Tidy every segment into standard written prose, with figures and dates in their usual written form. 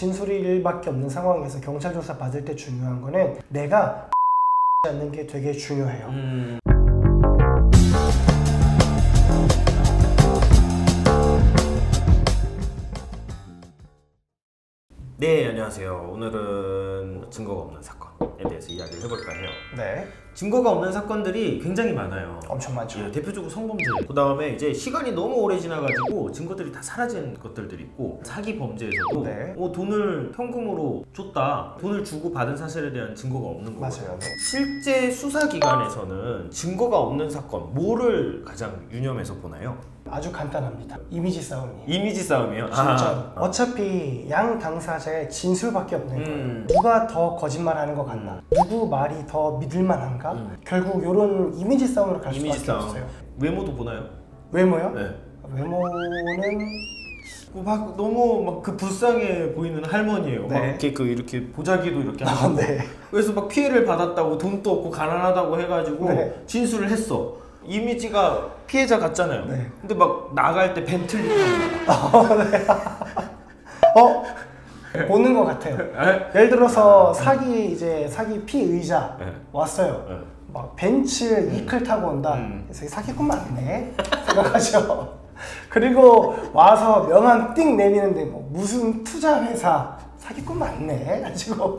진술이 일밖에 없는 상황에서 경찰 조사 받을 때 중요한 거는 내가 않는 게 되게 중요해요. 네, 안녕하세요. 오늘은 증거가 없는 사건에 대해서 이야기를 해볼까 해요. 네. 증거가 없는 사건들이 굉장히 많아요. 엄청 많죠. 예, 대표적으로 성범죄. 그 다음에 이제 시간이 너무 오래 지나가지고 증거들이 다 사라진 것들이 있고, 사기 범죄에서도 네. 돈을 현금으로 줬다, 돈을 주고 받은 사실에 대한 증거가 없는 거예요. 맞아요. 네. 실제 수사기관에서는 증거가 없는 사건, 뭐를 가장 유념해서 보나요? 아주 간단합니다. 이미지 싸움이에요. 이미지 싸움이요? 진짜로. 어차피 양 당사자의 진술밖에 없는 거예요. 누가 더 거짓말하는 것 같나? 누구 말이 더 믿을만한가? 결국 이런 이미지 싸움으로 갈 이미지 수밖에 싸움. 없어요. 외모도 보나요? 외모요? 네. 외모는 막 너무 막 그 불쌍해 보이는 할머니예요. 네. 막 이렇게 보자기도 이렇게 하고. 네. 그래서 막 피해를 받았다고, 돈도 없고 가난하다고 해가지고 네. 진술을 했어. 이미지가 피해자 같잖아요. 네. 근데 막 나갈 때 벤틀리 보는 것 같아요. 예를 들어서 사기 피의자 네. 왔어요. 네. 막 벤츠 이클 타고 온다. 그래서 사기꾼 맞네 생각하죠. 그리고 와서 명함 띵 내미는데 뭐 무슨 투자 회사 사기꾼 맞네 가지고.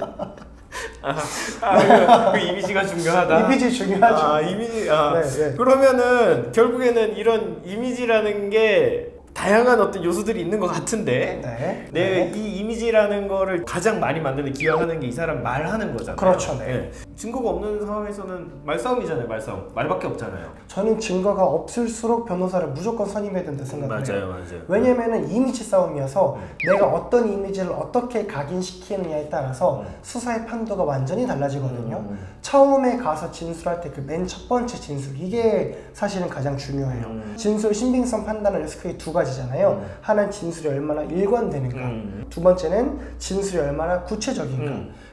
그 이미지가 중요하다. 이미지 중요하죠. 이미지. 네. 그러면은 결국에는 이런 이미지라는 게 다양한 어떤 요소들이 있는 것 같은데, 이 이미지라는 거를 가장 많이 만드는, 기여하는 게 이 사람 말하는 거잖아요. 그렇죠. 네. 증거가 없는 상황에서는 말싸움이잖아요. 말싸움. 말밖에 없잖아요. 저는 증거가 없을수록 변호사를 무조건 선임해야 된다 생각해요. 맞아요. 왜냐면은 이미지 싸움이어서 내가 어떤 이미지를 어떻게 각인시키느냐에 따라서 수사의 판도가 완전히 달라지거든요. 처음에 가서 진술할 때 그 맨 첫 번째 진술, 이게 사실은 가장 중요해요. 진술 신빙성 판단을 해서 크게 두 가지잖아요. 하나는 진술이 얼마나 일관되는가, 두 번째는 진술이 얼마나 구체적인가.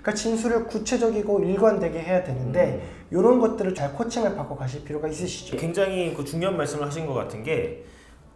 그러니까 진술을 구체적이고 일관되게 해야 되는데 이런 것들을 잘 코칭을 받고 가실 필요가 있으시죠. 굉장히 그 중요한 말씀을 하신 것 같은 게,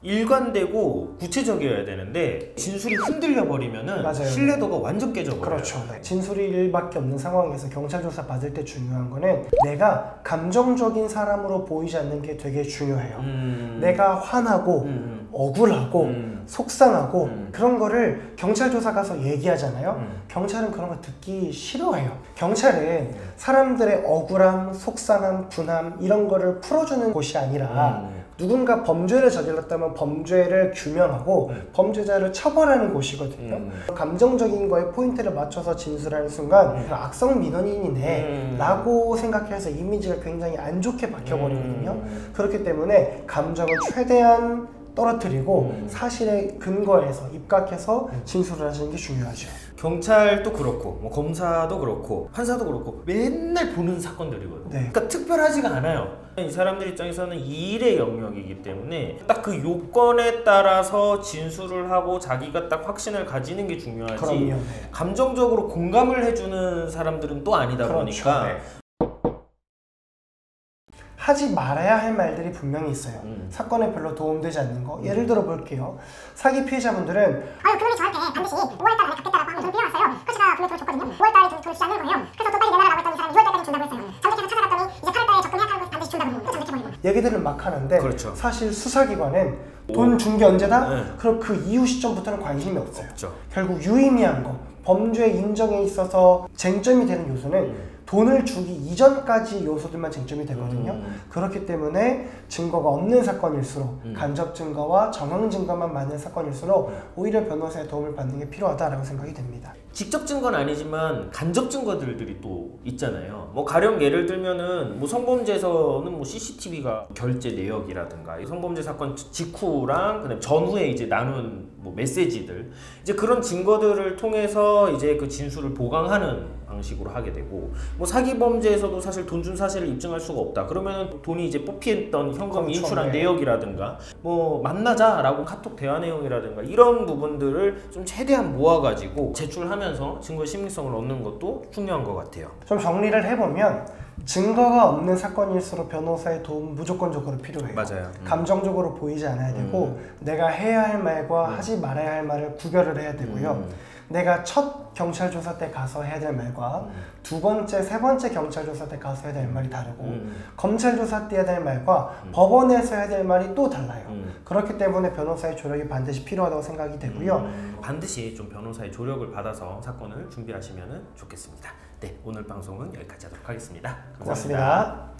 일관되고 구체적이어야 되는데 진술이 흔들려 버리면은 맞아요. 신뢰도가 완전 깨져버려요. 그렇죠. 네. 진술이 일밖에 없는 상황에서 경찰 조사 받을 때 중요한 거는 내가 감정적인 사람으로 보이지 않는 게 되게 중요해요. 내가 화나고 억울하고 속상하고 그런 거를 경찰 조사 가서 얘기하잖아요. 경찰은 그런 거 듣기 싫어해요. 경찰은 사람들의 억울함, 속상함, 분함 이런 거를 풀어주는 곳이 아니라 누군가 범죄를 저질렀다면 범죄를 규명하고 범죄자를 처벌하는 곳이거든요. 감정적인 거에 포인트를 맞춰서 진술하는 순간 악성 민원인이네 라고 생각해서 이미지가 굉장히 안 좋게 박혀버리거든요. 그렇기 때문에 감정을 최대한 떨어뜨리고 사실의 근거에서 입각해서 진술을 하시는 게 중요하죠. 경찰도 그렇고 뭐 검사도 그렇고 판사도 그렇고 맨날 보는 사건들이거든요. 네. 그러니까 특별하지가 않아요. 이 사람들 입장에서는 이 일의 영역이기 때문에 딱 그 요건에 따라서 진술을 하고 자기가 딱 확신을 가지는 게 중요하지. 그럼요. 네. 감정적으로 공감을 해주는 사람들은 또 아니다. 그렇죠. 보니까 네. 하지 말아야 할 말들이 분명히 있어요. 사건에 별로 도움되지 않는 거. 예를 들어 볼게요. 사기 피해자분들은 그분이 저한테 반드시 5월달에 안에 갚겠다라고 하면 돈을 빌려왔어요. 그래서 제가 분명히 돈을 줬거든요. 5월달에 돈을 주지 않는 거예요. 그래서 돈 빨리 내놔라고 했더니 이 사람이 6월달까지 준다고 했어요. 잠적해서 찾아갔더니 이제 8월달에 접근해야 하는 반드시 준다고 그러고 잠적해버리고. 얘기들을 막 하는데 그렇죠. 사실 수사기관은 돈 준 게 언제다? 네. 그럼 그 이후 시점부터는 관심이 없어요. 없죠. 결국 유의미한 거, 범죄 인정에 있어서 쟁점이 되는 요소는 돈을 주기 이전까지 요소들만 쟁점이 되거든요. 그렇기 때문에 증거가 없는 사건일수록 간접 증거와 정황 증거만 많은 사건일수록 오히려 변호사의 도움을 받는 게 필요하다라고 생각이 됩니다. 직접 증거는 아니지만 간접 증거들이 또 있잖아요. 뭐 가령 예를 들면은 뭐 성범죄에서는 뭐 CCTV가 결제 내역이라든가 이 성범죄 사건 직후랑 그다음에 전후에 이제 나눈 뭐 메시지들, 이제 그런 증거들을 통해서 이제 그 진술을 보강하는 방식으로 하게 되고, 뭐 사기 범죄에서도 사실 돈 준 사실을 입증할 수가 없다. 그러면 돈이 이제 뽑히했던 현금 그렇죠. 인출한 네. 내역이라든가 뭐 만나자라고 카톡 대화 내용이라든가 이런 부분들을 좀 최대한 모아가지고 제출하면서 증거 신빙성을 얻는 것도 중요한 것 같아요. 좀 정리를 해보면 증거가 없는 사건일수록 변호사의 도움 무조건적으로 필요해요. 맞아요. 감정적으로 보이지 않아야 되고 내가 해야 할 말과 하지 말아야 할 말을 구별을 해야 되고요. 내가 첫 경찰 조사 때 가서 해야 될 말과 두 번째, 세 번째 경찰 조사 때 가서 해야 될 말이 다르고 검찰 조사 때 해야 될 말과 법원에서 해야 될 말이 또 달라요. 그렇기 때문에 변호사의 조력이 반드시 필요하다고 생각이 되고요. 반드시 좀 변호사의 조력을 받아서 사건을 준비하시면 좋겠습니다. 네, 오늘 방송은 여기까지 하도록 하겠습니다. 감사합니다. 고맙습니다.